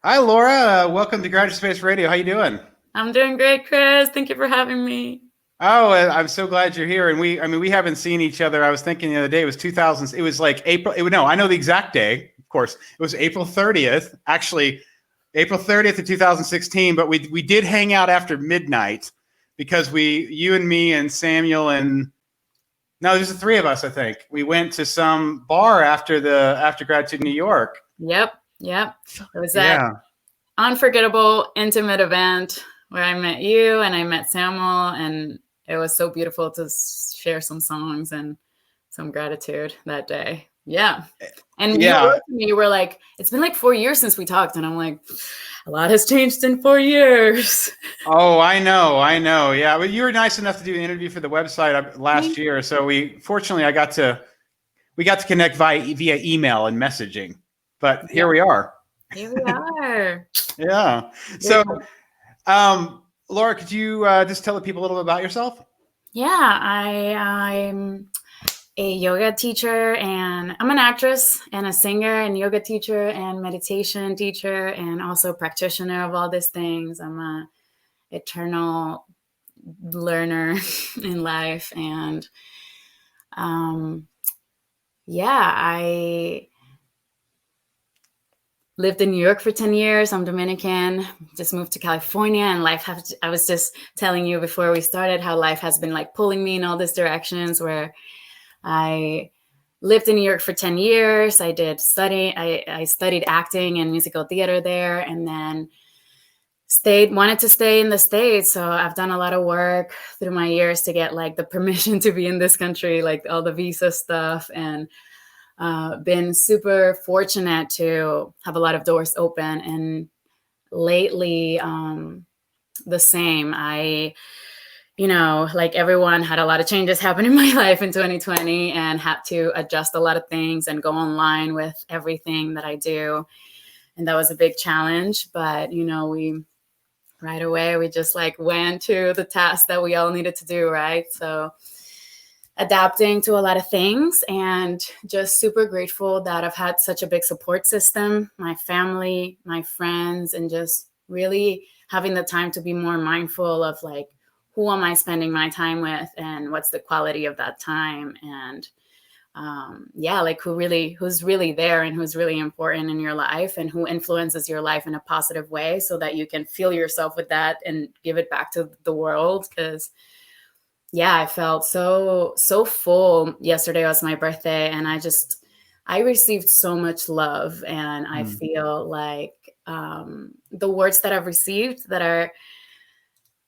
Hi, Laura. Welcome to Gratitudespace Radio. How you doing? I'm doing great, Chris. Thank you for having me. Oh, I'm so glad you're here. And we haven't seen each other. I was thinking the other day, it was 2000. It was like April. No, I know the exact day. Of course, it was April 30th. Actually, April 30th of 2016. But we did hang out after midnight because you and me and Samuel and no, there's the three of us. I think we went to some bar after Gratitude New York. Yep. It was that Yeah. unforgettable, intimate event where I met you and I met Samuel, and it was so beautiful to share some songs and some gratitude that day. Yeah. And you Yeah. wrote to me, you were like, it's been like 4 years since we talked. And I'm like, a lot has changed in 4 years. Oh, I know. Yeah, but you were nice enough to do an interview for the website last year, so fortunately we got to connect via email and messaging. But here we are. Here we are. Yeah. So, Laura, could you just tell the people a little bit about yourself? Yeah, I'm a yoga teacher, and I'm an actress and a singer and yoga teacher and meditation teacher and also practitioner of all these things. I'm a eternal learner in life, and I lived in New York for 10 years. I'm Dominican, just moved to California, and I was just telling you before we started how life has been like pulling me in all these directions where I lived in New York for 10 years. I studied acting and musical theater there, and then wanted to stay in the States. So I've done a lot of work through my years to get like the permission to be in this country, like all the visa stuff, and been super fortunate to have a lot of doors open. And lately, the same. Like everyone, had a lot of changes happen in my life in 2020 and had to adjust a lot of things and go online with everything that I do. And that was a big challenge. But, right away, we just like went to the task that we all needed to do, right? So adapting to a lot of things, and just super grateful that I've had such a big support system, my family, my friends, and just really having the time to be more mindful of like, who am I spending my time with and what's the quality of that time? And like who's really there and who's really important in your life and who influences your life in a positive way so that you can fill yourself with that and give it back to the world. Because I felt so full. Yesterday was my birthday, and I received so much love, and I feel like the words that I've received that are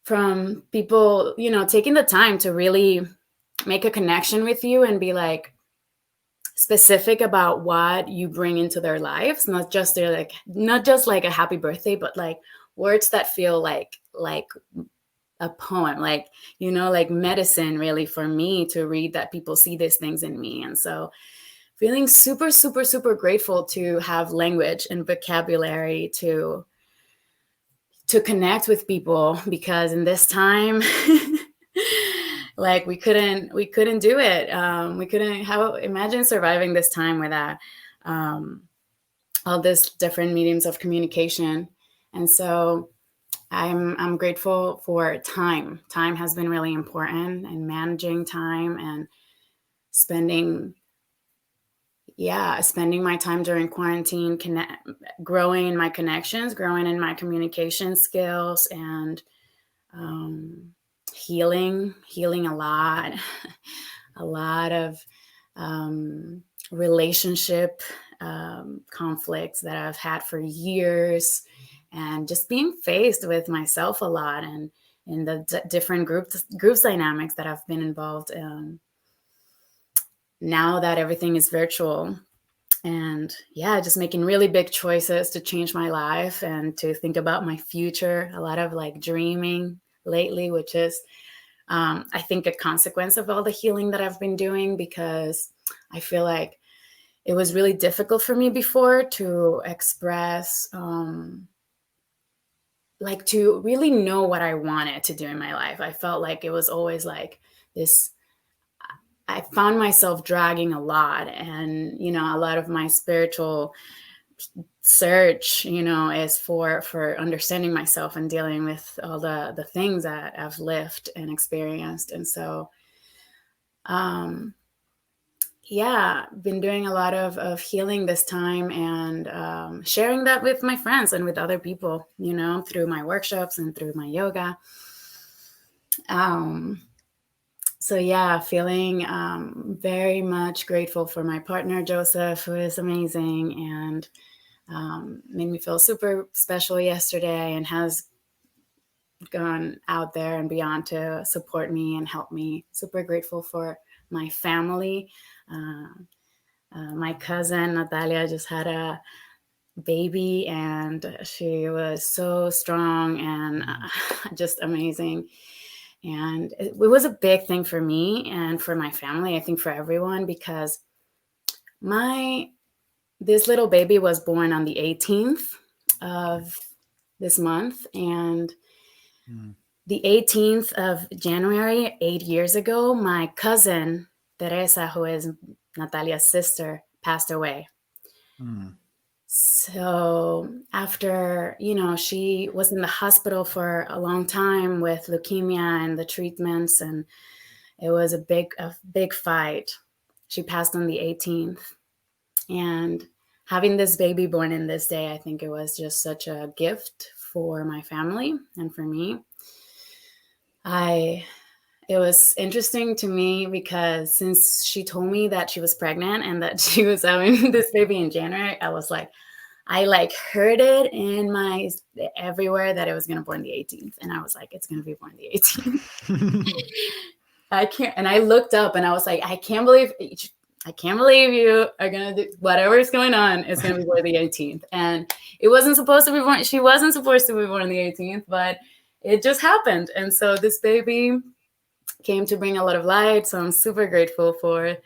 from people, taking the time to really make a connection with you and be like specific about what you bring into their lives, not just like a happy birthday, but like words that feel like a poem, like medicine, really, for me to read, that people see these things in me. And so feeling super, super, super grateful to have language and vocabulary to connect with people, because in this time like we couldn't do it. We couldn't imagine surviving this time without all these different mediums of communication. And so I'm grateful for time. Time has been really important, and managing time and spending my time during quarantine, growing in my connections, growing in my communication skills, and healing a lot, a lot of relationship conflicts that I've had for years, and just being faced with myself a lot, and in the different groups dynamics that I've been involved in. Now that everything is virtual, and just making really big choices to change my life and to think about my future. A lot of like dreaming lately, which is I think a consequence of all the healing that I've been doing, because I feel like it was really difficult for me before to express, like to really know what I wanted to do in my life. I felt like it was always like this, I found myself dragging a lot, and a lot of my spiritual search, is for understanding myself and dealing with all the things that I've lived and experienced. And so, yeah, been doing a lot of healing this time, and sharing that with my friends and with other people, through my workshops and through my yoga. So yeah, feeling very much grateful for my partner, Joseph, who is amazing and made me feel super special yesterday, and has gone out there and beyond to support me and help me. Super grateful for my family. My cousin Natalia just had a baby, and she was so strong and just amazing. And it was a big thing for me and for my family, I think for everyone, because this little baby was born on the 18th of this month, and the 18th of January, 8 years ago, my cousin Teresa, who is Natalia's sister, passed away. So after, she was in the hospital for a long time with leukemia and the treatments, and it was a big fight. She passed on the 18th. And having this baby born in this day, I think it was just such a gift for my family and for me. It was interesting to me because since she told me that she was pregnant and that she was having this baby in January, I was like, I heard it in my everywhere that it was going to born the 18th. And I was like, it's going to be born the 18th. I can't. And I looked up and I was like, I can't believe you are going to do whatever's going on. It's going to be born the 18th. And it wasn't supposed to be born. She wasn't supposed to be born the 18th, but it just happened. And so this baby came to bring a lot of light. So I'm super grateful for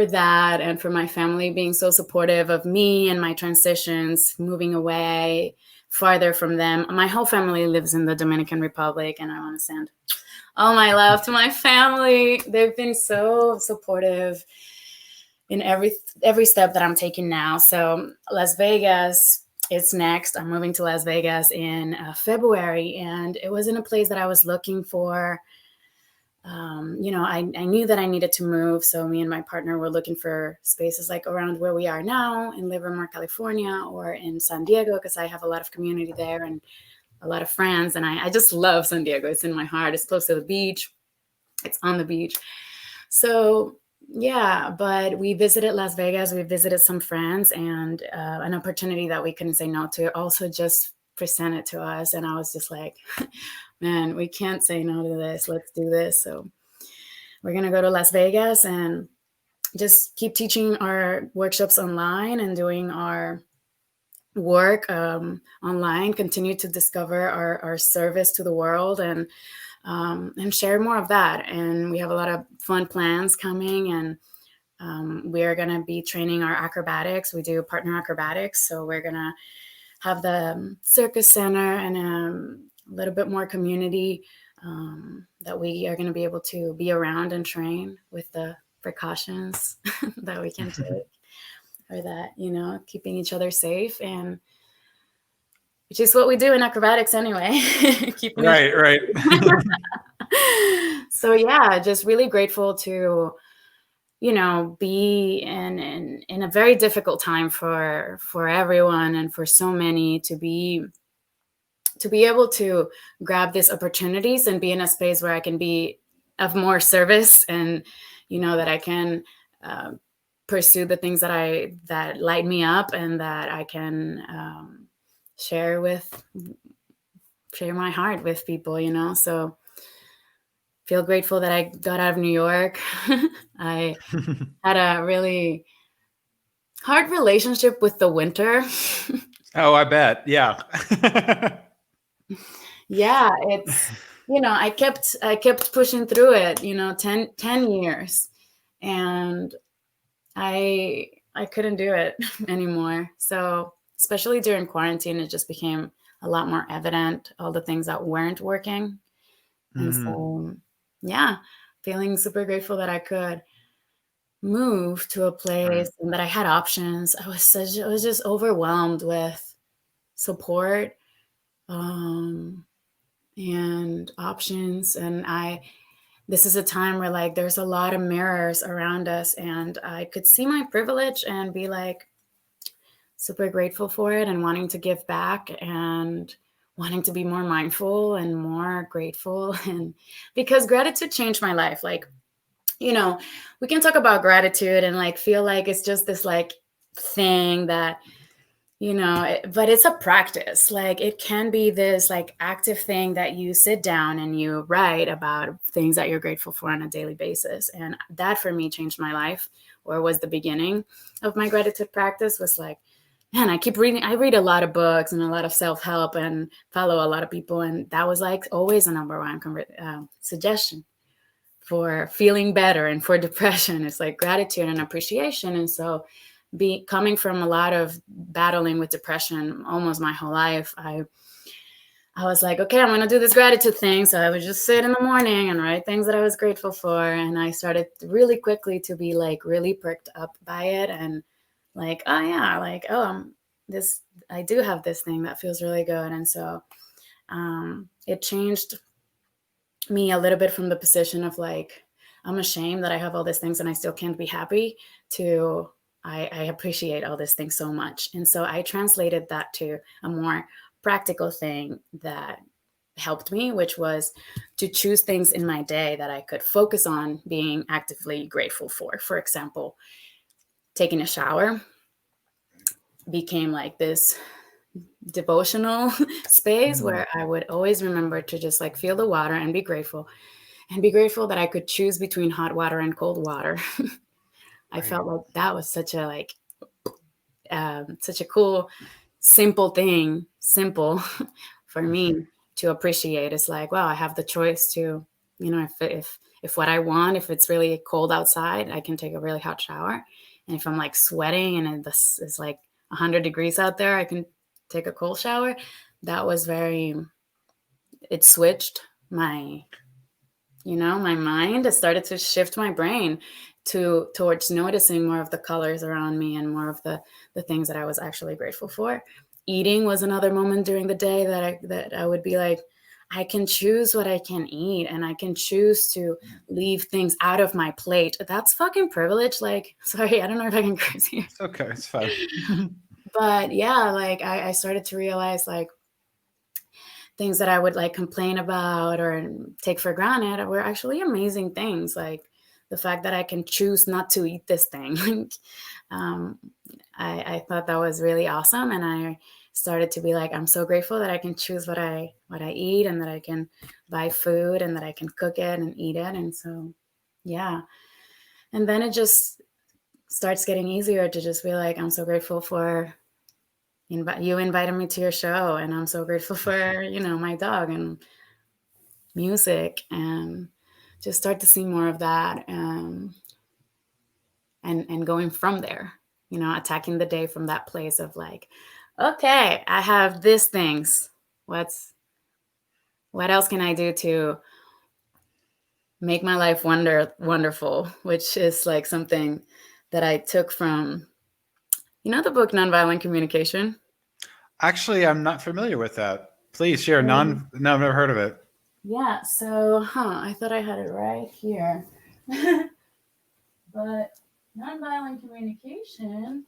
that, and for my family being so supportive of me and my transitions, moving away farther from them. My whole family lives in the Dominican Republic, and I want to send all my love to my family. They've been so supportive in every step that I'm taking now. So Las Vegas is next. I'm moving to Las Vegas in February, and it wasn't a place that I was looking for. I knew that I needed to move. So me and my partner were looking for spaces like around where we are now in Lebrón, California, or in San Diego, because I have a lot of community there and a lot of friends. And I just love San Diego. It's in my heart. It's close to the beach. It's on the beach. So yeah, but we visited Las Vegas. We visited some friends, and an opportunity that we couldn't say no to also just presented to us. And I was just like, man, we can't say no to this. Let's do this. So we're going to go to Las Vegas and just keep teaching our workshops online and doing our work online, continue to discover our service to the world, and share more of that. And we have a lot of fun plans coming, and we are going to be training our acrobatics. We do partner acrobatics. So we're going to have the circus center and a little bit more community that we are going to be able to be around and train with the precautions that we can take, or that, keeping each other safe, and which is what we do in acrobatics anyway. Right. So yeah, just really grateful to, be in a very difficult time for everyone, and for so many to be able to grab these opportunities and be in a space where I can be of more service, and, that I can pursue the things that light me up, and that I can share my heart with people, so feel grateful that I got out of New York. I had a really hard relationship with the winter. Oh, I bet. Yeah. Yeah, it's, I kept pushing through it, 10 years, and I couldn't do it anymore. So especially during quarantine, it just became a lot more evident, all the things that weren't working. And so, yeah, feeling super grateful that I could move to a place and that I had options, I was just overwhelmed with support, and options. And this is a time where like there's a lot of mirrors around us, and I could see my privilege and be like super grateful for it and wanting to give back and wanting to be more mindful and more grateful. And because gratitude changed my life. Like, we can talk about gratitude and like feel like it's just this like thing that, but it's a practice. Like it can be this like active thing that you sit down and you write about things that you're grateful for on a daily basis. And that for me changed my life, or was the beginning of my gratitude practice. Was like, man, I read a lot of books and a lot of self-help and follow a lot of people. And that was like always a number one suggestion for feeling better and for depression. It's like gratitude and appreciation. And so coming from a lot of battling with depression almost my whole life, I was like, okay, I'm going to do this gratitude thing. So I would just sit in the morning and write things that I was grateful for. And I started really quickly to be like really perked up by it. And like, oh yeah, like, I do have this thing that feels really good. And so it changed me a little bit from the position of like, I'm ashamed that I have all these things and I still can't be happy, to I appreciate all these things so much. And so I translated that to a more practical thing that helped me, which was to choose things in my day that I could focus on being actively grateful for. For example, taking a shower became like this devotional space where I would always remember to just like feel the water and be grateful that I could choose between hot water and cold water. I felt like that was such a cool, simple for me to appreciate. It's like, wow, I have the choice to, if what I want, if it's really cold outside, I can take a really hot shower. And if I'm like sweating and it's like 100 degrees out there, I can take a cold shower. That was it switched my mind. It started to shift my brain towards noticing more of the colors around me and more of the things that I was actually grateful for. Eating was another moment during the day that I would be like, I can choose what I can eat and I can choose to leave things out of my plate. That's fucking privilege. Like, sorry, I don't know if I can curse here. It's okay. It's fine. But yeah, like I started to realize like things that I would like complain about or take for granted were actually amazing things. Like the fact that I can choose not to eat this thing. I thought that was really awesome. And I started to be like, I'm so grateful that I can choose what I eat and that I can buy food and that I can cook it and eat it. And so, yeah. And then it just starts getting easier to just be like, I'm so grateful for you invited me to your show, and I'm so grateful for, my dog and music, and just start to see more of that. And going from there, attacking the day from that place of like, okay, I have these things. What else can I do to make my life wonderful? Which is like something that I took from, the book Nonviolent Communication. Actually, I'm not familiar with that. Please share. No, I've never heard of it. Yeah. So, I thought I had it right here. But nonviolent communication.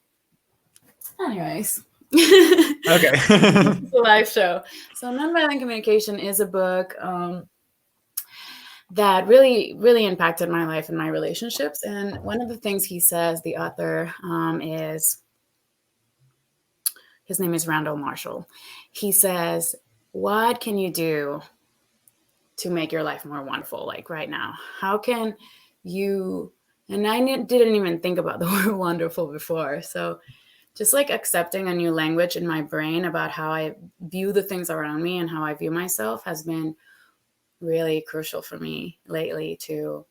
Anyways. Okay. It's a live show. So nonviolent communication is a book that really, really impacted my life and my relationships. And one of the things he says, the author, his name is Randall Marshall. He says, what can you do to make your life more wonderful? Like right now, how can you, and I didn't even think about the word wonderful before. So just like accepting a new language in my brain about how I view the things around me and how I view myself has been really crucial for me lately to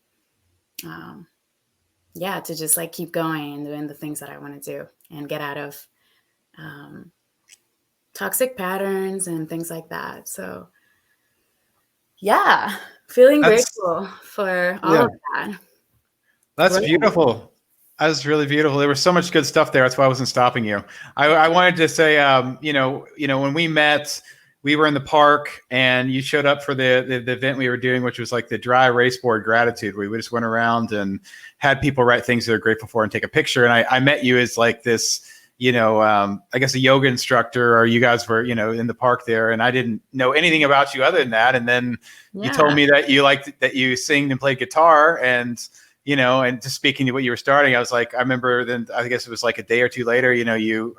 just like keep going and doing the things that I want to do and get out of toxic patterns and things like that. So yeah, feeling grateful for all of that. That's beautiful. That was really beautiful. There was so much good stuff there. That's why I wasn't stopping you. I wanted to say, when we met, we were in the park and you showed up for the event we were doing, which was like the dry erase board gratitude. We just went around and had people write things they're grateful for and take a picture. And I met you as like this, I guess a yoga instructor, or you guys were, in the park there. And I didn't know anything about you other than that. And then you told me that that you sing and play guitar, and and just speaking to what you were starting, I was like, I remember then, I guess it was like a day or two later,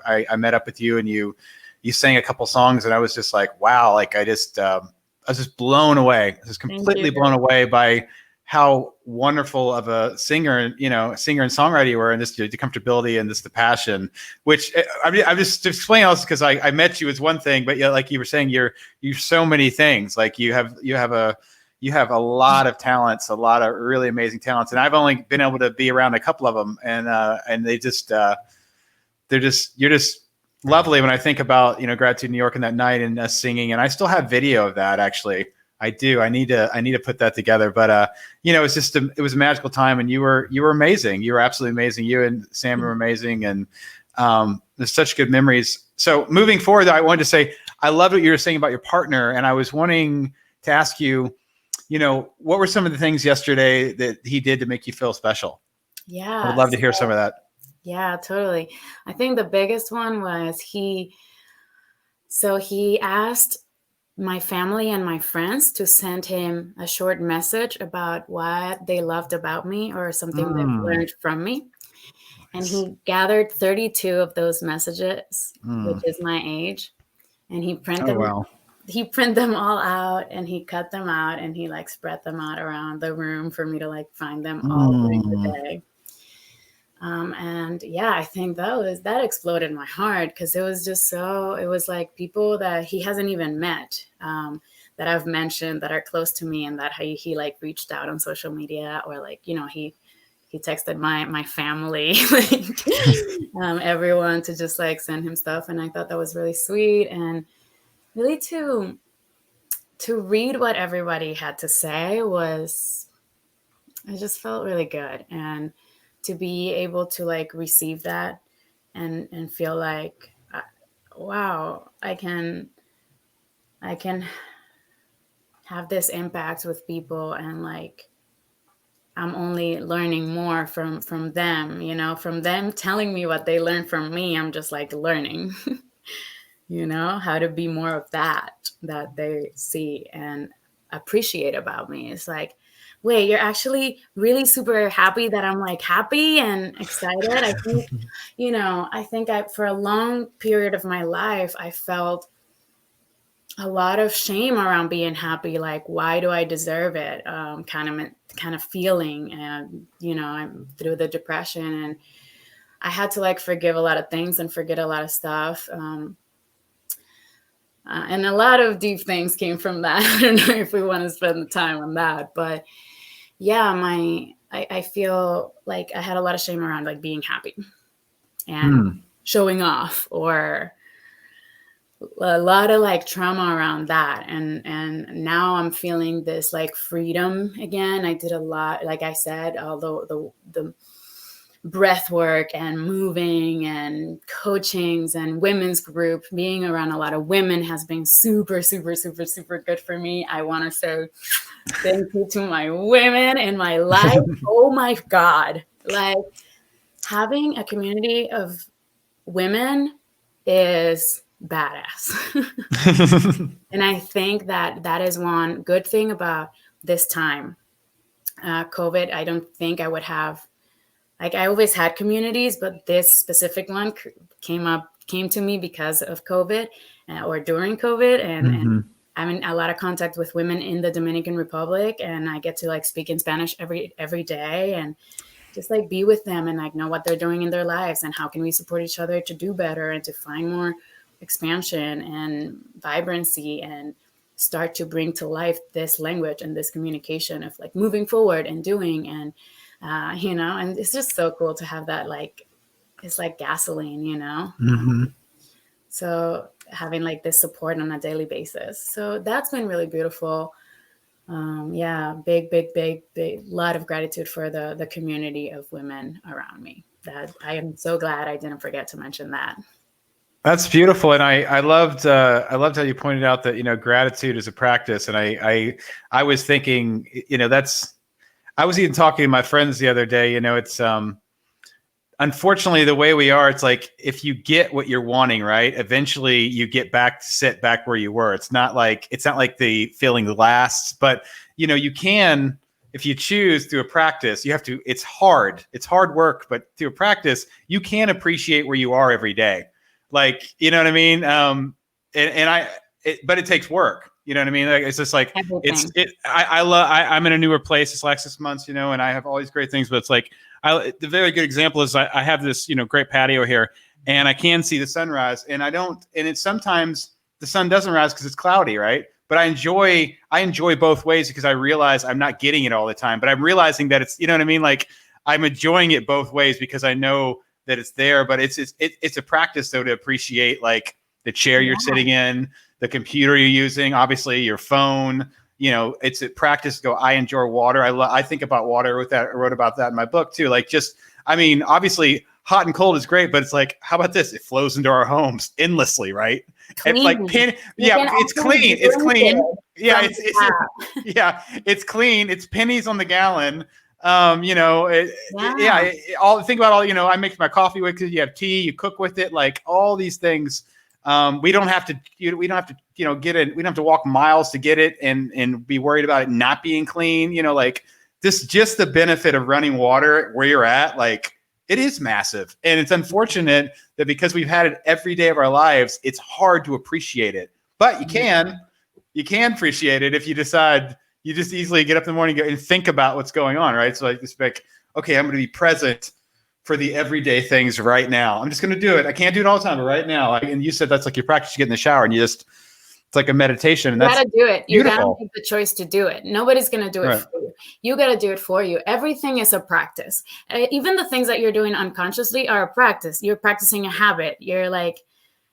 I met up with you and you sang a couple songs, and I was just like, wow, like I was just blown away. I was completely blown away by how wonderful of a singer and songwriter you were, and just the comfortability and just the passion, which I'm just explaining all this because I met you as one thing, but like you were saying, you're so many things. Like you have a lot of talents, a lot of really amazing talents. And I've only been able to be around a couple of them, and they just, you're just lovely. When I think about, Gratitude New York and that night and us singing, and I still have video of that. Actually, I do. I need to put that together, but, it was a magical time, and you were amazing. You were absolutely amazing. You and Sam were amazing. And, there's such good memories. So moving forward, I wanted to say, I loved what you were saying about your partner. And I was wanting to ask you, what were some of the things yesterday that he did to make you feel special? Yeah. I would love to hear some of that. Yeah, totally. I think the biggest one was he asked my family and my friends to send him a short message about what they loved about me or something they've learned from me. And he gathered 32 of those messages, which is my age. And he printed them all out, and he cut them out, and he like spread them out around the room for me to like find them all during the day. And yeah, I think that exploded my heart, because it was like people that he hasn't even met, that I've mentioned that are close to me, and that he like reached out on social media, or like, he texted my family, like, everyone, to just like send him stuff. And I thought that was really sweet, and really to read what everybody had to say I just felt really good. And to be able to like receive that and feel like, wow, I can have this impact with people, and like I'm only learning more from them, from them telling me what they learned from me. I'm just like learning, how to be more of that they see and appreciate about me. It's like, wait, you're actually really super happy that I'm like happy and excited. I think for a long period of my life, I felt a lot of shame around being happy. Like, why do I deserve it? Kind of feeling. And, I'm through the depression, and I had to like forgive a lot of things and forget a lot of stuff. And a lot of deep things came from that. I don't know if we want to spend the time on that, but yeah, I feel like I had a lot of shame around like being happy and showing off, or a lot of like trauma around that. And now I'm feeling this like freedom again. I did a lot, like I said, although the breath work and moving and coachings and women's group, being around a lot of women has been super, super, super, super good for me. I want to say thank you to my women in my life. Oh my God. Like, having a community of women is badass. And I think that is one good thing about this time. COVID, I don't think I would have, like, I always had communities, but this specific one came to me because of COVID, or during COVID. And I'm in a lot of contact with women in the Dominican Republic, and I get to like speak in Spanish every day, and just like be with them and like know what they're doing in their lives, and how can we support each other to do better and to find more expansion and vibrancy, and start to bring to life this language and this communication of like moving forward and doing. And and it's just so cool to have that, like, it's like gasoline. So having like this support on a daily basis. So that's been really beautiful. Yeah, big lot of gratitude for the community of women around me. That I am so glad I didn't forget to mention that. That's beautiful, and I loved how you pointed out that gratitude is a practice, and I was thinking that's I was even talking to my friends the other day. It's unfortunately the way we are. It's like if you get what you're wanting, right, eventually you get back to sit back where you were. It's not like the feeling lasts, but you can, if you choose through a practice. You have to. It's hard work, but through a practice you can appreciate where you are every day. Like, you know what I mean? But it takes work. You know what I mean? Like, it's just like, Everything. I'm in a newer place this last 6 months, and I have all these great things, but it's like, the very good example is I have this, great patio here, and I can see the sunrise, and it's sometimes the sun doesn't rise because it's cloudy, right? But I enjoy both ways because I realize I'm not getting it all the time, but I'm realizing that it's, you know what I mean? Like, I'm enjoying it both ways because I know that it's there, but it's a practice though to appreciate, like, the chair you're sitting in, the computer you're using, obviously your phone. It's a practice to go, I enjoy water. I think about water with that. I wrote about that in my book too. Like, just, I mean, obviously hot and cold is great, but it's like, how about this? It flows into our homes endlessly, right? It's like it's clean. It's clean. Yeah, yeah, it's clean. It's pennies on the gallon. All think about all. I make my coffee with it. You have tea. You cook with it. Like, all these things. We don't have to. We don't have to. Get it. We don't have to walk miles to get it and be worried about it not being clean. Like this. Just the benefit of running water where you're at. Like, it is massive, and it's unfortunate that because we've had it every day of our lives, it's hard to appreciate it. But you can appreciate it if you decide. You just easily get up in the morning and think about what's going on, right? So, like, this, like, okay, I'm going to be present for the everyday things right now. I'm just going to do it. I can't do it all the time, but right now. And you said that's like your practice. You get in the shower and it's like a meditation. And you gotta do it. You beautiful. gotta make the choice to do it. Nobody's gonna do it for you. You gotta do it for you. Everything is a practice. Even the things that you're doing unconsciously are a practice. You're practicing a habit. You're like,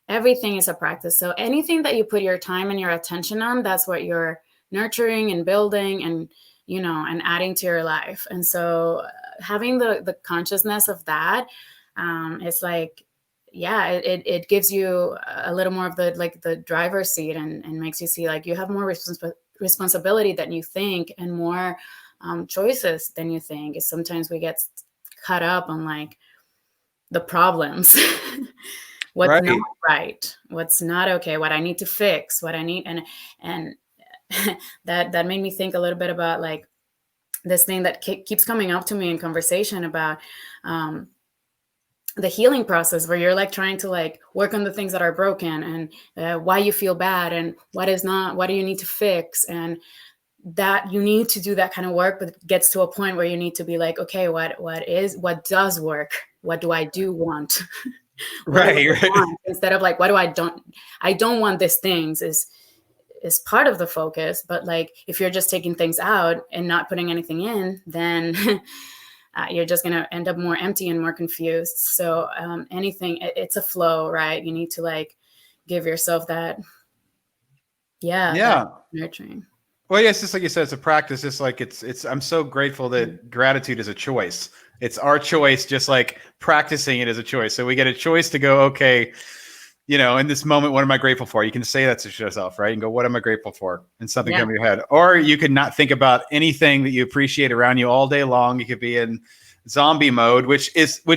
everything is a practice. So anything that you put your time and your attention on, that's what you're nurturing and building and and adding to your life. And so having the consciousness of that, it's like, it gives you a little more of the driver's seat and makes you see like you have more responsibility than you think and more choices than you think. Sometimes we get caught up on like the problems. What's not right, what's not okay, what I need to fix, what I need. And that made me think a little bit about like this thing that keeps coming up to me in conversation about the healing process, where you're like trying to like work on the things that are broken and why you feel bad and what is not, what do you need to fix, and that you need to do that kind of work, but it gets to a point where you need to be like, okay, what does work? What do I do want? Right. Want? Instead of like, I don't want these things is part of the focus. But like, if you're just taking things out and not putting anything in, then you're just going to end up more empty and more confused. So it's a flow, right? You need to like give yourself that. That nurturing. Well, yes, just like you said, it's a practice. It's like I'm so grateful that gratitude is a choice. It's our choice, just like practicing it is a choice. So we get a choice to go, okay, in this moment, what am I grateful for? You can say that to yourself, right? And go, what am I grateful for? And something come to your head. Or you could not think about anything that you appreciate around you all day long. You could be in zombie mode, which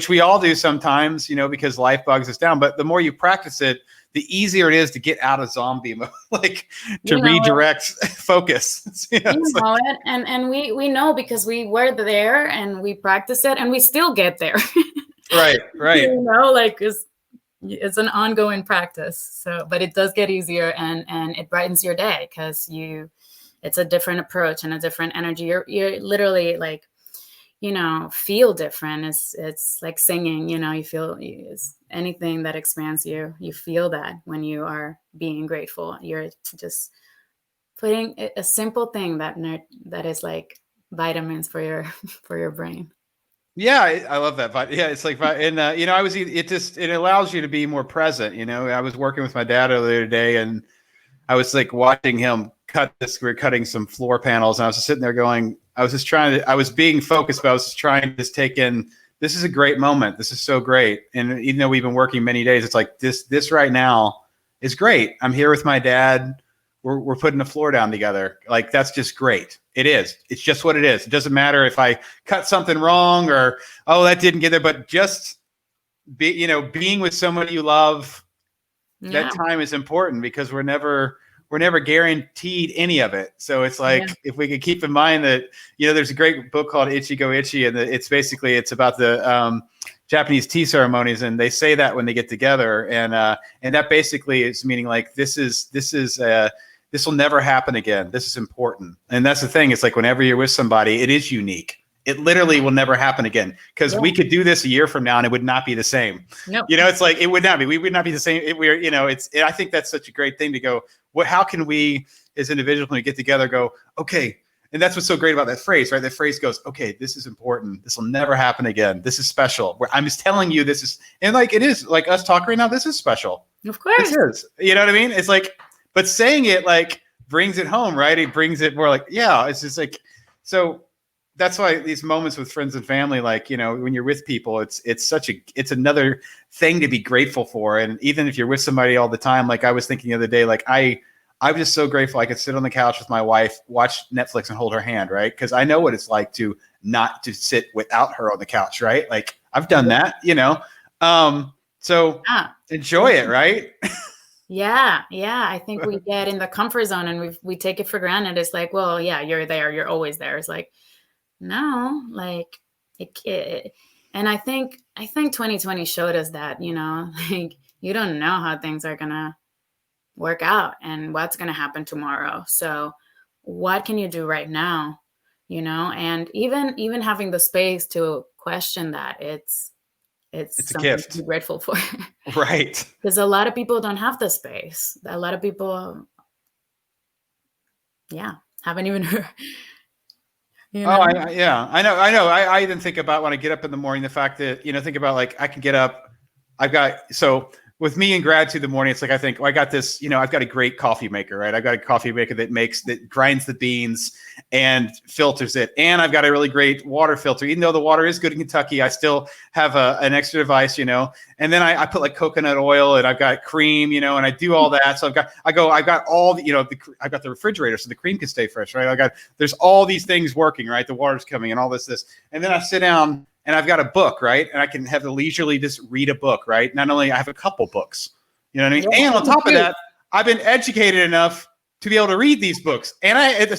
we all do sometimes, because life bogs us down. But the more you practice it, the easier it is to get out of zombie mode, like to redirect focus. And we know because we were there and we practice it and we still get there. Right. Like it's an ongoing practice. So, but it does get easier and it brightens your day because it's a different approach and a different energy. You're literally like, feel different. It's like singing, you feel anything that expands you feel that when you are being grateful. You're just putting a simple thing that is like vitamins for your brain. Yeah, I love that. But yeah, it's like, and it allows you to be more present. I was working with my dad the other day, and I was like watching him cut this. We were cutting some floor panels, and I was just sitting there going, I was being focused, but I was just trying to just take in, this is a great moment. This is so great. And even though we've been working many days, it's like this right now is great. I'm here with my dad. We're putting the floor down together. Like, that's just great. It is. It's just what it is. It doesn't matter if I cut something wrong or, oh, that didn't get there, but just being with somebody you love, that time is important, because we're never guaranteed any of it. So it's like, if we could keep in mind that, there's a great book called Itchy Go Itchy, and it's about the Japanese tea ceremonies, and they say that when they get together, and that basically is meaning like, this will never happen again. This is important. And that's the thing. It's like, whenever you're with somebody, it is unique. It literally will never happen again, because we could do this a year from now and it would not be the same. Nope. It's like, it would not be. We would not be the same. I think that's such a great thing to go, how can we as individuals, when we get together, go, okay. And that's what's so great about that phrase, right? That phrase goes, okay, this is important. This will never happen again. This is special. I'm just telling you, this is, and like, it is like us talking right now. This is special. Of course. This is, you know what I mean? It's like, but saying it like brings it home, right? It brings it more like, yeah, it's just like, so that's why these moments with friends and family, like, when you're with people, it's another thing to be grateful for. And even if you're with somebody all the time, like I was thinking the other day, like I'm just so grateful I could sit on the couch with my wife, watch Netflix and hold her hand, right? Because I know what it's like to not to sit without her on the couch, right? Like, I've done that, so enjoy it, right? Yeah. I think we get in the comfort zone and we take it for granted. It's like, well, yeah, you're there. You're always there. It's like, no, like and I think 2020 showed us that, like, you don't know how things are gonna work out and what's gonna happen tomorrow. So what can you do right now? And even having the space to question that, it's a something gift to be grateful for. Right. Because a lot of people don't have the space. A lot of people, haven't even heard. Oh, I know. I even think about when I get up in the morning, the fact that, think about like, I can get up. So with me and Gratitude in the morning, it's like, I think, I got this, I've got a great coffee maker, right? I've got a coffee maker that grinds the beans and filters it. And I've got a really great water filter. Even though the water is good in Kentucky, I still have an extra device, And then I put like coconut oil, and I've got cream, and I do all that. So I've got all the, I've got the refrigerator so the cream can stay fresh, right? There's all these things working, right? The water's coming and all this. And then I sit down and I've got a book, right? And I can have the leisurely just read a book, right? Not only I have a couple books, you know what I mean? Yeah, and on top of that, I've been educated enough to be able to read these books. And I have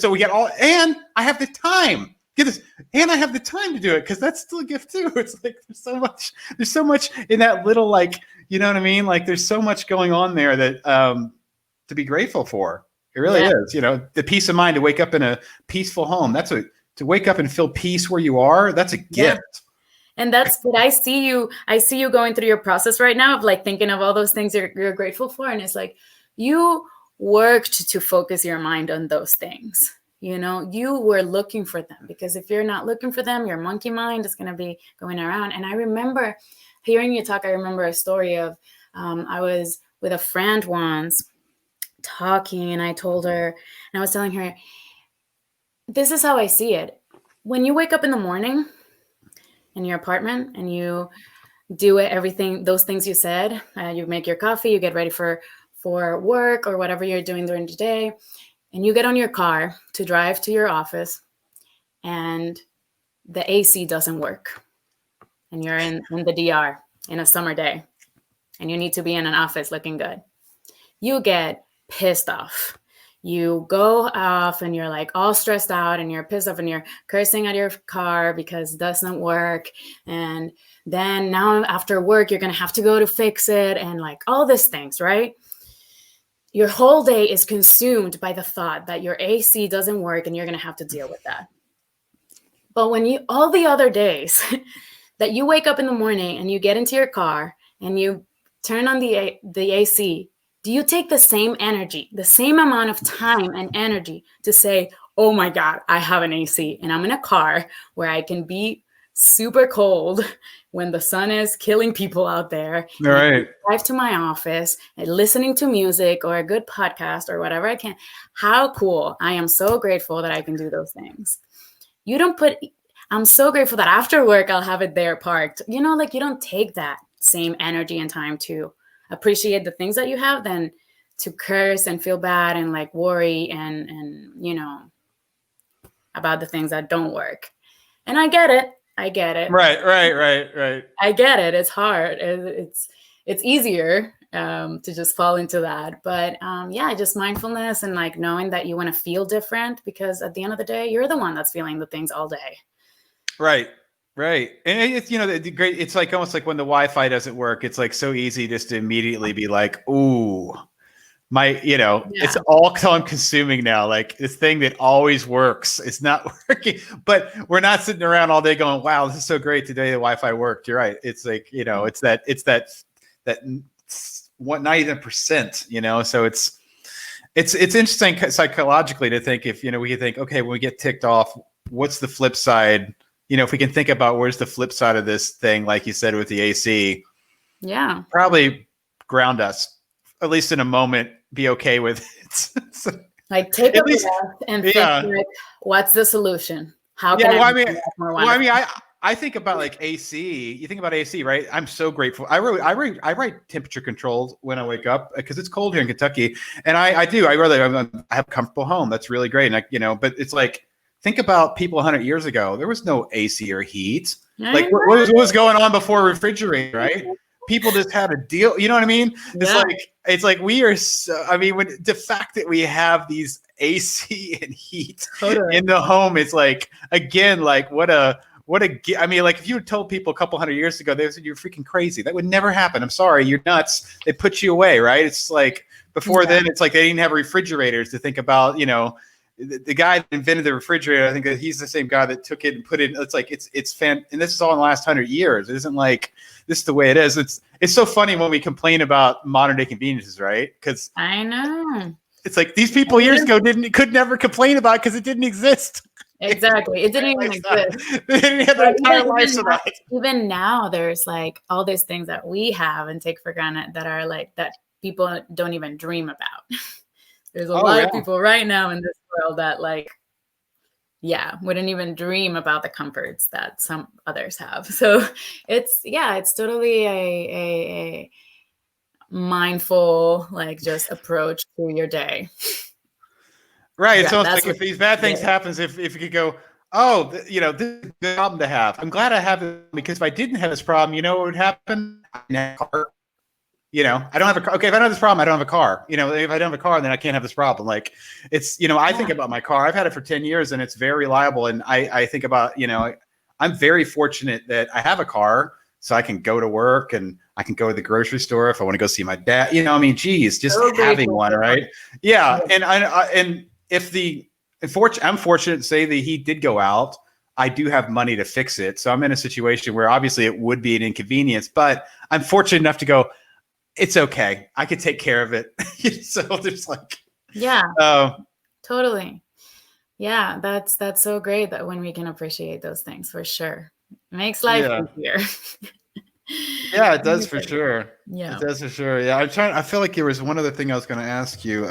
the time. Get this. And I have the time to do it, because that's still a gift too. It's like, there's so much in that little, like, you know what I mean? Like, there's so much going on there that to be grateful for. It really is, the peace of mind to wake up in a peaceful home. To wake up and feel peace where you are. That's a gift. And that's what I see you going through your process right now of like thinking of all those things you're grateful for. And it's like, you worked to focus your mind on those things. You were looking for them, because if you're not looking for them, your monkey mind is going to be going around. And I remember hearing you talk. I remember a story of, I was with a friend once talking, and I told her, and I was telling her, this is how I see it. When you wake up in the morning in your apartment and you do everything, those things you said, you make your coffee, you get ready for work or whatever you're doing during the day, and you get on your car to drive to your office, and the AC doesn't work, and you're in the DR in a summer day, and you need to be in an office looking good. You get pissed off. You go off and you're like all stressed out, and you're pissed off, and you're cursing at your car because it doesn't work. And then now after work, you're going to have to go to fix it, and like all these things, right? Your whole day is consumed by the thought that your AC doesn't work, and you're going to have to deal with that. But when all the other days that you wake up in the morning and you get into your car and you turn on the AC, do you take the same energy, the same amount of time and energy to say, oh my God, I have an AC and I'm in a car where I can be super cold when the sun is killing people out there. All right. Drive to my office and listening to music or a good podcast or whatever I can. How cool. I am so grateful that I can do those things. I'm so grateful that after work, I'll have it there parked. You know, like you don't take that same energy and time to appreciate the things that you have than to curse and feel bad and like worry and you know, about the things that don't work. And I get it. Right. I get it. It's hard. It's easier to just fall into that. But yeah, just mindfulness and like knowing that you want to feel different, because at the end of the day, you're the one that's feeling the things all day. Right. And it's, you know, great. It's like almost like when the Wi-Fi doesn't work, it's like so easy just to immediately be like, ooh, it's all time consuming now. Like this thing that always works, it's not working, but we're not sitting around all day going, wow, this is so great. Today the Wi-Fi worked. You're right. It's like, you know, it's that what, not even %, you know? So it's interesting psychologically to think if, you know, we can think, okay, when we get ticked off, what's the flip side? You know, if we can think about where's the flip side of this thing, like you said, with the AC, probably ground us, at least in a moment, be okay with it. So, like take a breath and think like, what's the solution? How can I think about like AC. You think about AC, right? I'm so grateful. I write temperature controlled when I wake up because it's cold here in Kentucky, and I have a comfortable home. That's really great, and but it's like, think about people 100 years ago. There was no AC or heat. Like what was going on before refrigerator, right? People just had a deal. You know what I mean? It's like we are. When the fact that we have these AC and heat in the home, it's like, again, like what a. Like if you had told people a couple 100 years ago, they would say you're freaking crazy. That would never happen. I'm sorry, you're nuts. They put you away, right? It's like before then, it's like they didn't have refrigerators to think about. You know, the guy that invented the refrigerator, I think that he's the same guy that took it and put it. It's like and this is all in the last 100 years. It isn't like this is the way it is. It's so funny when we complain about modern day conveniences, right? Because I know it's like these people years ago could never complain about it because it didn't exist. Exactly. It didn't even exist. They didn't have their entire lives about it. Even now, there's like all these things that we have and take for granted that are like that people don't even dream about. There's a lot of people right now in this world that like, wouldn't even dream about the comforts that some others have. So it's totally a mindful, like just approach to your day. Right. It's almost like if these bad things happens, if you could go, this is a good problem to have. I'm glad I have it, because if I didn't have this problem, you know what would happen? I didn't have a car. I don't have a car. Okay, if I don't have this problem, I don't have a car. If I don't have a car, then I can't have this problem. Like it's, I think about my car. I've had it for 10 years and it's very reliable. And I think about, I'm very fortunate that I have a car, so I can go to work and I can go to the grocery store if I want to go see my dad. Just having one, right? Yeah. And I'm fortunate to say that he did go out. I do have money to fix it. So I'm in a situation where obviously it would be an inconvenience, but I'm fortunate enough to go, it's okay. I could take care of it. So there's like, totally. Yeah. That's so great that when we can appreciate those things, for sure. It makes life easier. Yeah, it does for sure. Yeah. It does for sure. Yeah. I feel like there was one other thing I was going to ask you.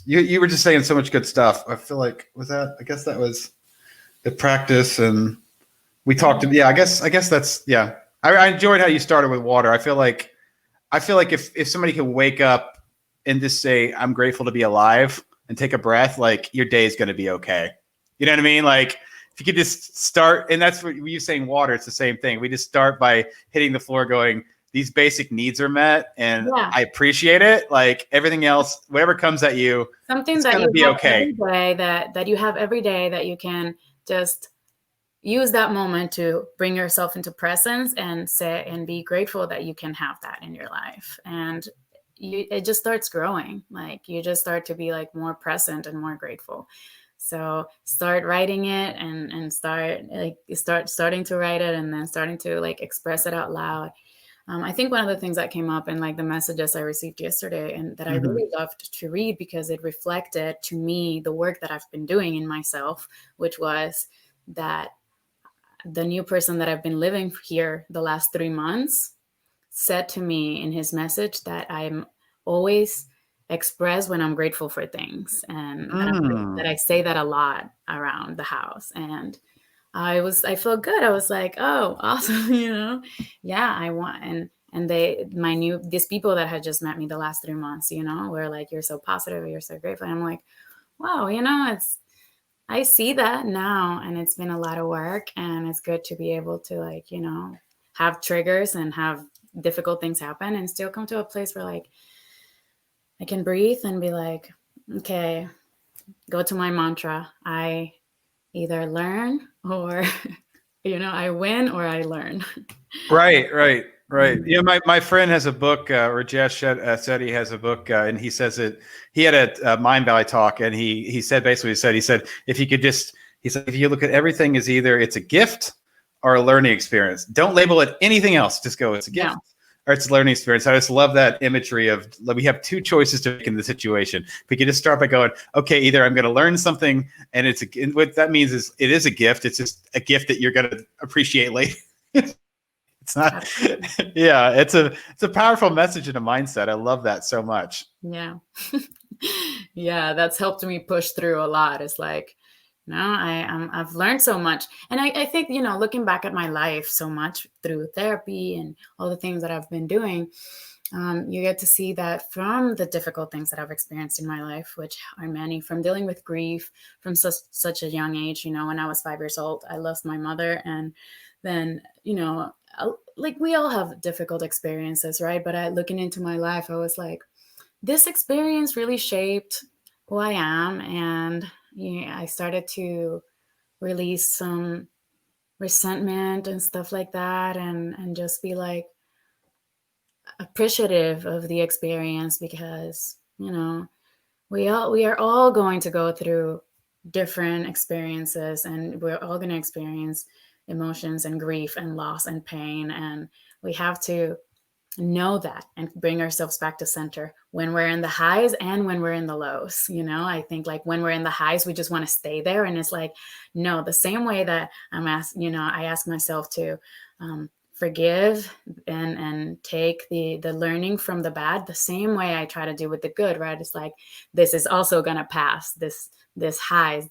You were just saying so much good stuff. I feel like I guess that was the practice, and we talked. Yeah, I guess that's I enjoyed how you started with water. I feel like if somebody can wake up and just say, I'm grateful to be alive, and take a breath, like your day is going to be okay. You know what I mean? Like if you could just start, and that's what you saying water, it's the same thing. We just start by hitting the floor going, these basic needs are met, and I appreciate it. Like everything else, whatever comes at you, something it's that gonna you be have okay. every day, that you have every day, that you can just use that moment to bring yourself into presence and say and be grateful that you can have that in your life. And it just starts growing. Like you just start to be like more present and more grateful. So start writing it and starting to write it, and then starting to like express it out loud. I think one of the things that came up in like the messages I received yesterday, and that I really loved to read because it reflected to me the work that I've been doing in myself, which was that the new person that I've been living here the last 3 months said to me in his message that I'm always express when I'm grateful for things, and that I say that a lot around the house. And I feel good. I was like, oh, awesome, yeah, I want, and these people that had just met me the last 3 months, were like, you're so positive, you're so grateful. And I'm like, wow, I see that now, and it's been a lot of work, and it's good to be able to, like, have triggers and have difficult things happen and still come to a place where, like, I can breathe and be like, okay, go to my mantra. I either learn or, I win or I learn. Right. My friend has a book, Rajesh said he has a book, and he says that he had a Mind Valley talk, and he said basically he said if you look at everything as either it's a gift or a learning experience, don't label it anything else. Just go, it's a gift or it's a learning experience. I just love that imagery of, we have two choices to make in the situation. We can just start by going, okay, either I'm going to learn something, and what that means is it is a gift. It's just a gift that you're going to appreciate later. It's not, yeah, it's a powerful message and a mindset. I love that so much. Yeah. Yeah, that's helped me push through a lot. It's like, I've learned so much. And I think, looking back at my life so much through therapy and all the things that I've been doing, you get to see that from the difficult things that I've experienced in my life, which are many, from dealing with grief from such a young age. When I was 5 years old, I lost my mother. And then, like, we all have difficult experiences, right? But looking into my life, I was like, this experience really shaped who I am. And I started to release some resentment and stuff like that, and just be like appreciative of the experience, because, we are all going to go through different experiences, and we're all going to experience emotions and grief and loss and pain. And we have to know that and bring ourselves back to center when we're in the highs and when we're in the lows. I think, like, when we're in the highs, we just want to stay there. And it's like, no, the same way that I ask myself to forgive and take the learning from the bad, the same way I try to do with the good, right? It's like, this is also going to pass, this highs,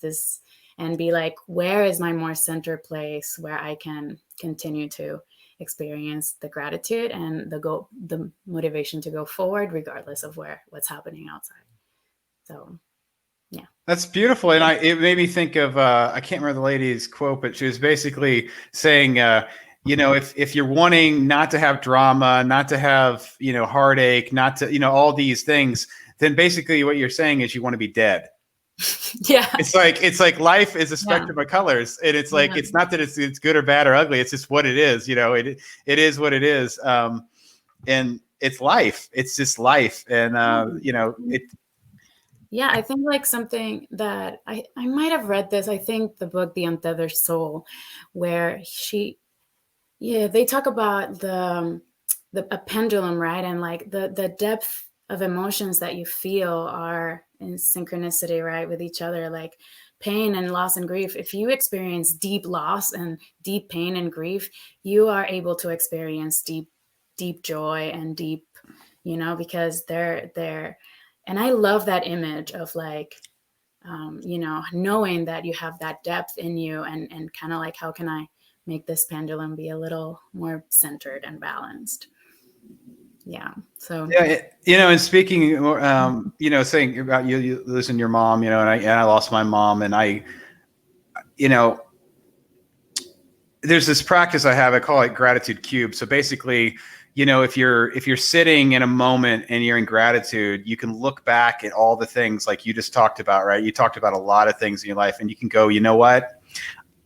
and be like, where is my more center place where I can continue to experience the gratitude and the motivation to go forward, regardless of what's happening outside. So, yeah, that's beautiful. And it made me think of I can't remember the lady's quote, but she was basically saying, if you're wanting not to have drama, not to have heartache, not to all these things, then basically what you're saying is you want to be dead. Yeah, it's like life is a spectrum of colors, and it's like, it's not that it's good or bad or ugly, it's just what it is. It is what it is, and it's life. It's just life. And it. Yeah, I think, like, something that I might have read this, I think the book The Untethered Soul, where they talk about a pendulum, right? And, like, the depth of emotions that you feel are in synchronicity, right, with each other. Like, pain and loss and grief, if you experience deep loss and deep pain and grief, you are able to experience deep joy and deep, because they're and I love that image of, like, knowing that you have that depth in you, and kind of like, how can I make this pendulum be a little more centered and balanced? Yeah. So, yeah, and speaking, saying about you losing your mom, and I lost my mom, and there's this practice I have. I call it gratitude cube. So basically, if you're sitting in a moment and you're in gratitude, you can look back at all the things like you just talked about, right? You talked about a lot of things in your life, and you can go, you know what?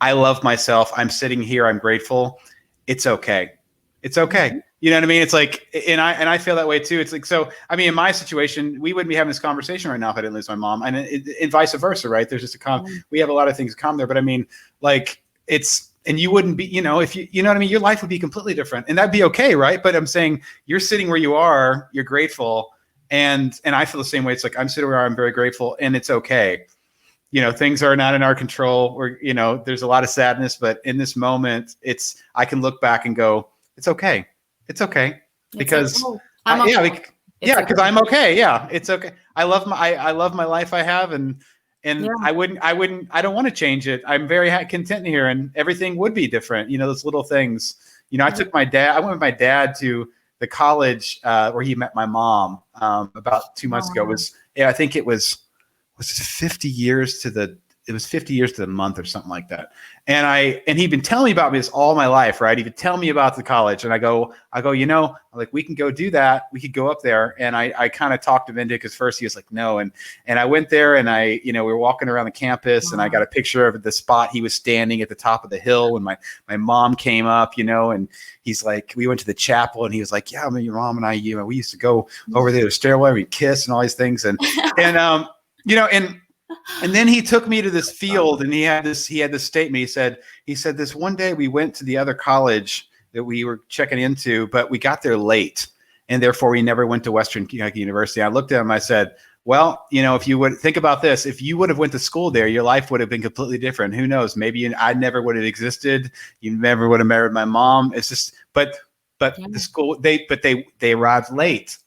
I love myself. I'm sitting here. I'm grateful. It's okay. It's okay. You know what I mean? It's like, and I feel that way too. It's like, so, I mean, in my situation, we wouldn't be having this conversation right now if I didn't lose my mom, and vice versa, right? There's just we have a lot of things in common there, but I mean, like, and you wouldn't be, if you know what I mean, your life would be completely different, and that'd be okay, right? But I'm saying, you're sitting where you are, you're grateful, and I feel the same way. It's like, I'm sitting where I'm very grateful, and it's okay. things are not in our control, or, there's a lot of sadness, but in this moment, I can look back and go, it's okay. It's okay. Because I'm okay. because I'm okay. Yeah, it's okay. I love my life I have, and I don't want to change it. I'm very content here, and everything would be different. those little things. I went with my dad to the college where he met my mom about 2 months ago. I think it was 50 years to the month or something like that. And he'd been telling me about this all my life, right? He'd been telling me about the college, and I go, like, we can go do that. We could go up there. And I kind of talked him into it, because first he was like, no. And I went there, and we were walking around the campus, and I got a picture of the spot he was standing at the top of the hill when my mom came up, and he's like, we went to the chapel, and he was like, yeah, your mom and I, we used to go over there to the stairwell, and we'd kiss and all these things. And then he took me to this field, and he had this statement. He said this one day we went to the other college that we were checking into, but we got there late, and therefore we never went to Western Kentucky University. I looked at him, I said, well, if you would think about this, if you would have went to school there, your life would have been completely different. Who knows? Maybe I never would have existed. You never would have married my mom. It's just, but the school, they arrived late,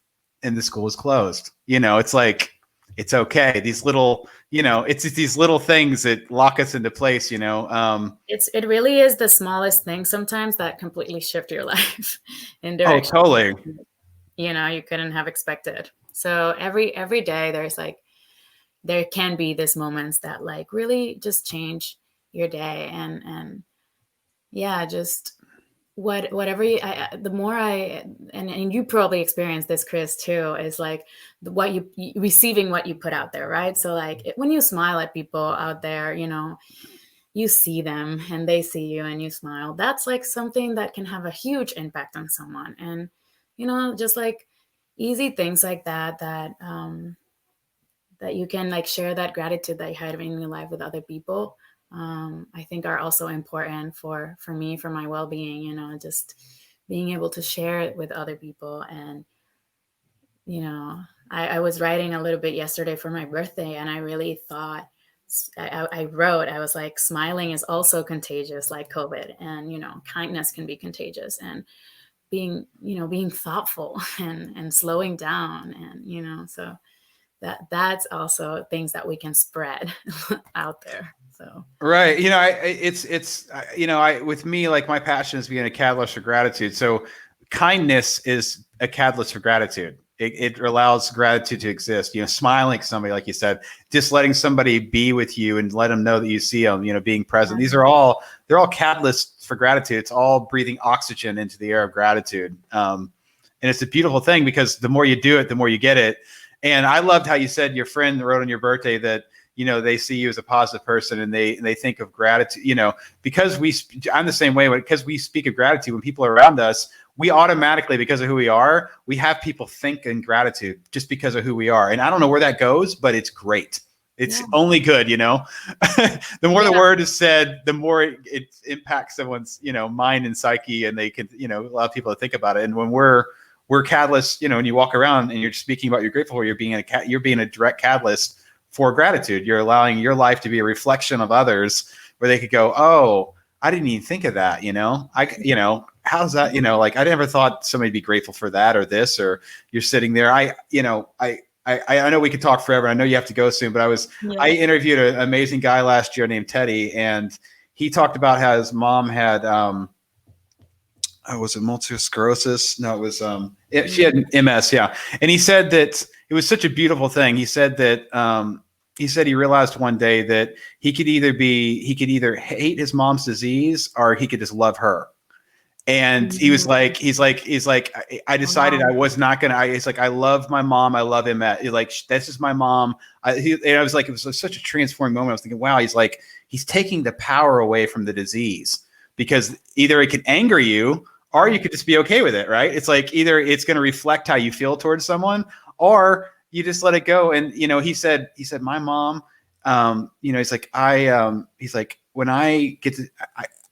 and the school was closed. It's like, it's okay. These little, it's these little things that lock us into place, It really is the smallest thing sometimes that completely shift your life in direction. Oh, totally. You couldn't have expected. So every day there can be these moments that like really just change your day, and just whatever the more and you probably experienced this, Chris, too, is like what you receiving what you put out there, right? So like when you smile at people out there, you see them and they see you and you smile. That's like something that can have a huge impact on someone. And just like easy things like that you can like share that gratitude that you have in your life with other people. I think are also important for me, for my well-being, just being able to share it with other people. And, I was writing a little bit yesterday for my birthday, and I really thought, I was like, smiling is also contagious, like COVID, and, kindness can be contagious, and being thoughtful and slowing down. And, so that's also things that we can spread out there. So. Right. With me, like, my passion is being a catalyst for gratitude. So kindness is a catalyst for gratitude. It allows gratitude to exist, smiling at somebody, like you said, just letting somebody be with you and let them know that you see them, being present. They're all catalysts for gratitude. It's all breathing oxygen into the air of gratitude. And it's a beautiful thing, because the more you do it, the more you get it. And I loved how you said your friend wrote on your birthday that, they see you as a positive person, and they think of gratitude, because I'm the same way, because we speak of gratitude when people are around us, we automatically, because of who we are, we have people think in gratitude just because of who we are. And I don't know where that goes, but it's great. It's only good, The more the word is said, the more it impacts someone's, mind and psyche, and they can, allow people to think about it. And when we're catalysts, and you walk around and you're speaking about you're grateful for, you're being a direct catalyst for gratitude. You're allowing your life to be a reflection of others, where they could go, oh, I didn't even think of that. How's that? Like, I never thought somebody'd be grateful for that or this, or you're sitting there. I know we could talk forever. I know you have to go soon, but I interviewed an amazing guy last year named Teddy, and he talked about how his mom had, was it multiple sclerosis? No, it was, she had MS. Yeah. And he said that it was such a beautiful thing. He said that, he realized one day that he could either hate his mom's disease, or he could just love her. And he's like, I decided I was not going to, he's like, I love my mom. I love him. Like, this is my mom. And I was like, it was such a transforming moment. I was thinking, wow, he's taking the power away from the disease, because either it can anger you, or you could just be okay with it. Right. It's like, either it's going to reflect how you feel towards someone, or you just let it go. And, he said, my mom, he's like, he's like, when I get to,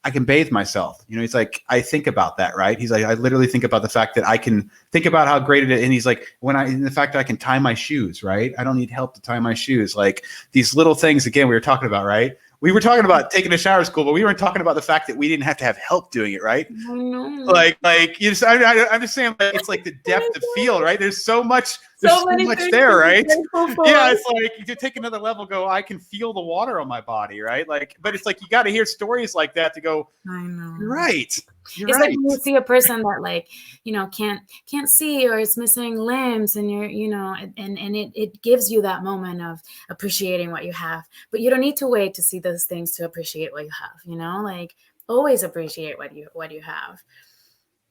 I can bathe myself. You know, he's like, I think about that, right? He's like, I literally think about the fact that I can think about how great it is. And he's like, the fact that I can tie my shoes, right? I don't need help to tie my shoes. Like these little things, again, we were talking about, right? We were talking about taking a shower is cool, but we weren't talking about the fact that we didn't have to have help doing it, right? I know. Like you just, I'm just saying, like, it's like the depth of field, right? There's so much there, right? Yeah, it's like you take another level, go, I can feel the water on my body, right? Like, but it's like you got to hear stories like that to go, I know. You're right. You're it's right. like when you see a person that, like, you know, can't see or is missing limbs, and you're, you know, and it gives you that moment of appreciating what you have. But you don't need to wait to see those things to appreciate what you have, you know, like always appreciate what you have.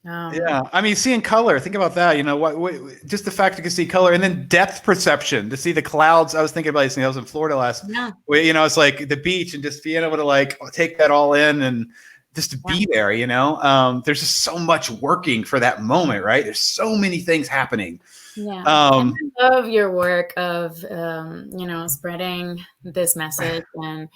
Yeah, I mean, seeing color. Think about that. You know, what just the fact you can see color, and then depth perception to see the clouds. I was thinking about this. I was in Florida last. Yeah. You know, it's like the beach, and just being able to like take that all in, and just to be there. You know, there's just so much working for that moment, right? There's so many things happening. Yeah, I love your work of you know, spreading this message. And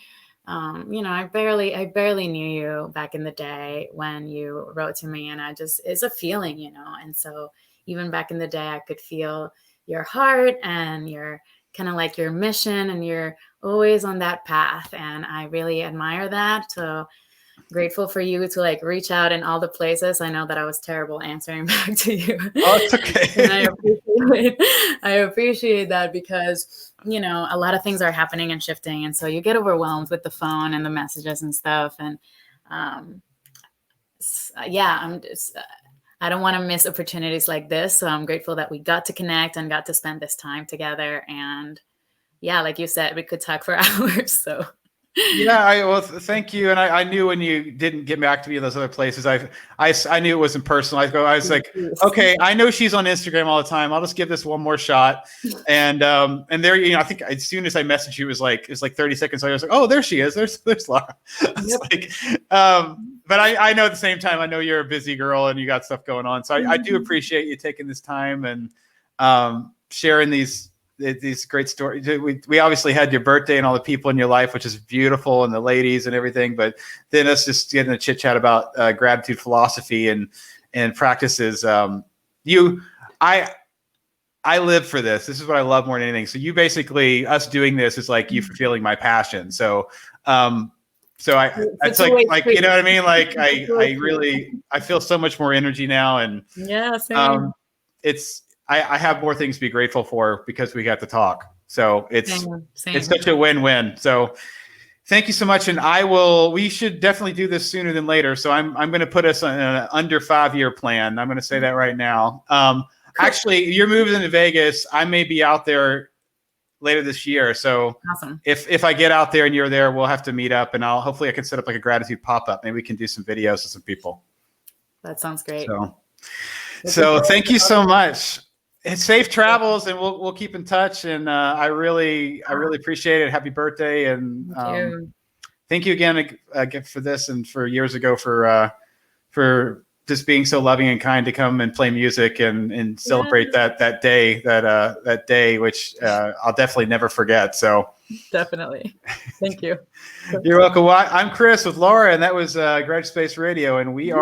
you know, I barely knew you back in the day when you wrote to me, and it's a feeling, you know. And so even back in the day, I could feel your heart and your kind of like your mission, and you're always on that path. And I really admire that. So grateful for you to like reach out in all the places. I know that I was terrible answering back to you. Oh, it's okay. And I appreciate that, because, you know, a lot of things are happening and shifting. And so you get overwhelmed with the phone and the messages and stuff. And yeah, I don't want to miss opportunities like this. So I'm grateful that we got to connect and got to spend this time together. And yeah, like you said, we could talk for hours. So yeah, well, thank you. And I knew when you didn't get back to me in those other places, I knew it wasn't personal. I was like, okay, I know she's on Instagram all the time. I'll just give this one more shot. And there, you know, I think as soon as I messaged you, it was like 30 seconds later, I was like, oh, there she is. There's Laura. Yep. Like, but I know at the same time, I know you're a busy girl and you got stuff going on. So I do appreciate you taking this time and sharing these great stories. We obviously had your birthday and all the people in your life, which is beautiful, and the ladies and everything. But then us just getting a chit chat about gratitude philosophy and practices. I live for this. This is what I love more than anything. So you basically, us doing this is like you fulfilling my passion. So it's like you know what I mean? Like I feel so much more energy now, and yeah, same. I have more things to be grateful for because we got to talk. So it's such a win-win. So thank you so much. And we should definitely do this sooner than later. So I'm going to put us on an under 5-year plan. I'm going to say that right now. Actually, you're moving into Vegas. I may be out there later this year. So awesome. If I get out there and you're there, we'll have to meet up, and hopefully I can set up like a gratitude pop-up. Maybe we can do some videos with some people. That sounds great. So thank you so much. Safe travels, and we'll keep in touch. And I really appreciate it. Happy birthday, and thank you again for this, and for years ago for just being so loving and kind to come and play music and celebrate that day, which I'll definitely never forget. So definitely, thank you. You're welcome. Well, I'm Chris with Laura, and that was Gratitudespace Radio, and we are.